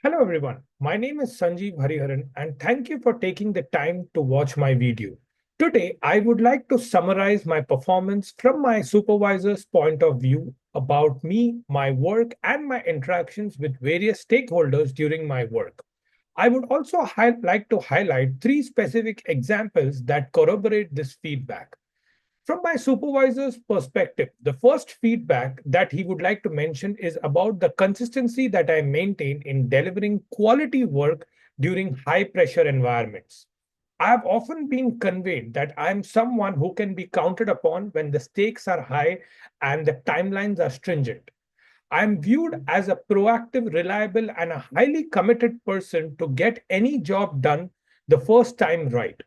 Hello everyone, my name is Sanjeev Hariharan and thank you for taking the time to watch my video. Today, I would like to summarize my performance from my supervisor's point of view about me, my work, and my interactions with various stakeholders during my work. I would also like to highlight three specific examples that corroborate this feedback. From my supervisor's perspective, the first feedback that he would like to mention is about the consistency that I maintain in delivering quality work during high pressure environments. I have often been conveyed that I am someone who can be counted upon when the stakes are high and the timelines are stringent. I am viewed as a proactive, reliable, and a highly committed person to get any job done the first time right.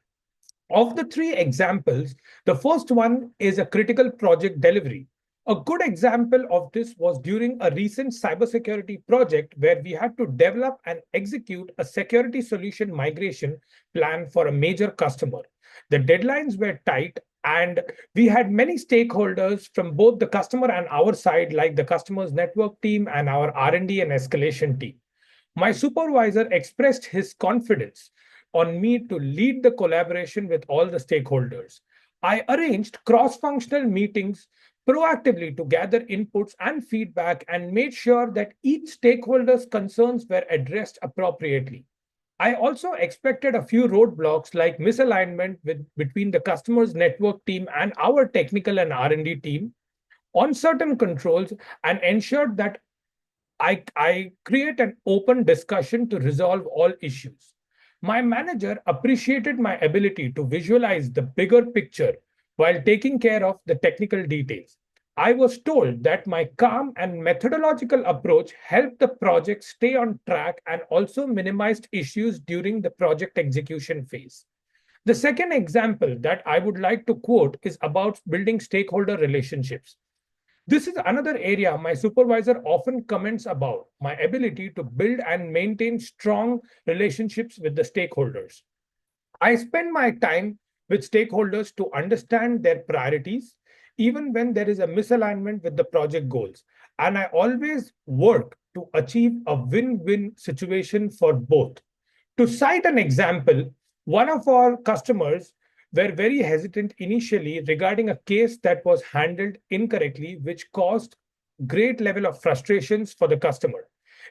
Of the three examples, the first one is a critical project delivery. A good example of this was during a recent cybersecurity project where we had to develop and execute a security solution migration plan for a major customer. The deadlines were tight and we had many stakeholders from both the customer and our side, like the customer's network team and our R&D and escalation team. My supervisor expressed his confidence on me to lead the collaboration with all the stakeholders. I arranged cross functional meetings proactively to gather inputs and feedback and made sure that each stakeholder's concerns were addressed appropriately. I also expected a few roadblocks like misalignment between the customer's network team and our technical and R&D team on certain controls and ensured that I create an open discussion to resolve all issues. My manager appreciated my ability to visualize the bigger picture while taking care of the technical details. I was told that my calm and methodological approach helped the project stay on track and also minimized issues during the project execution phase. The second example that I would like to quote is about building stakeholder relationships. This is another area my supervisor often comments about my ability to build and maintain strong relationships with the stakeholders. I spend my time with stakeholders to understand their priorities, even when there is a misalignment with the project goals. And I always work to achieve a win win situation for both. To cite an example, one of our customers were very hesitant initially regarding a case that was handled incorrectly, which caused great level of frustrations for the customer.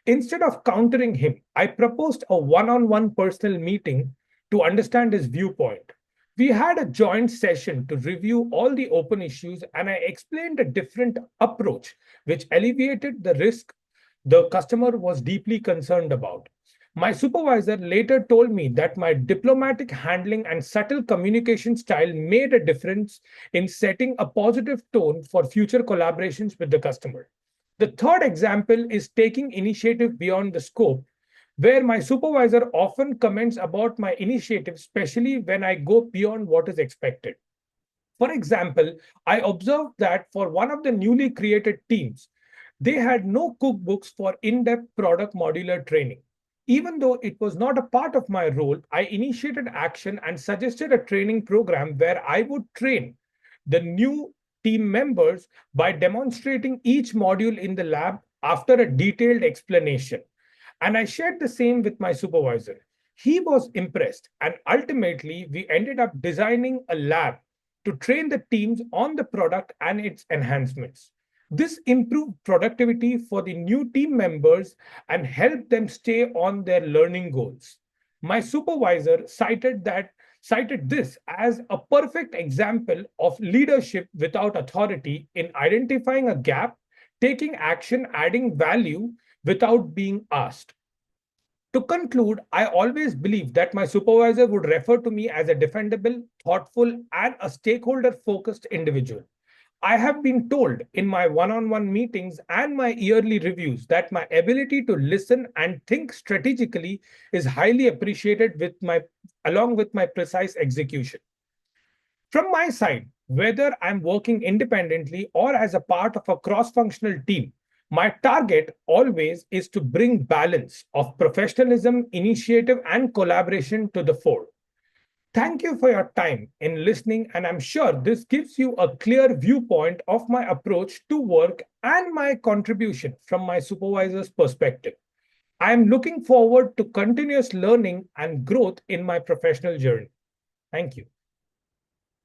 Instead of countering him, I proposed a one-on-one personal meeting to understand his viewpoint. We had a joint session to review all the open issues, and I explained a different approach which alleviated the risk the customer was deeply concerned about. My supervisor later told me that my diplomatic handling and subtle communication style made a difference in setting a positive tone for future collaborations with the customer. The third example is taking initiative beyond the scope, where my supervisor often comments about my initiative, especially when I go beyond what is expected. For example, I observed that for one of the newly created teams, they had no cookbooks for in depth product modular training. Even though it was not a part of my role, I initiated action and suggested a training program where I would train the new team members by demonstrating each module in the lab after a detailed explanation. And I shared the same with my supervisor. He was impressed, and ultimately, we ended up designing a lab to train the teams on the product and its enhancements. This improved productivity for the new team members and helped them stay on their learning goals. My supervisor cited this as a perfect example of leadership without authority in identifying a gap, taking action, adding value without being asked. To conclude, I always believe that my supervisor would refer to me as a defendable, thoughtful, and a stakeholder focused individual. I have been told in my one on one meetings and my yearly reviews that my ability to listen and think strategically is highly appreciated along with my precise execution. From my side, whether I'm working independently or as a part of a cross functional team, my target always is to bring balance of professionalism, initiative, and collaboration to the fore. Thank you for your time in listening, and I'm sure this gives you a clear viewpoint of my approach to work and my contribution from my supervisor's perspective. I am looking forward to continuous learning and growth in my professional journey. Thank you.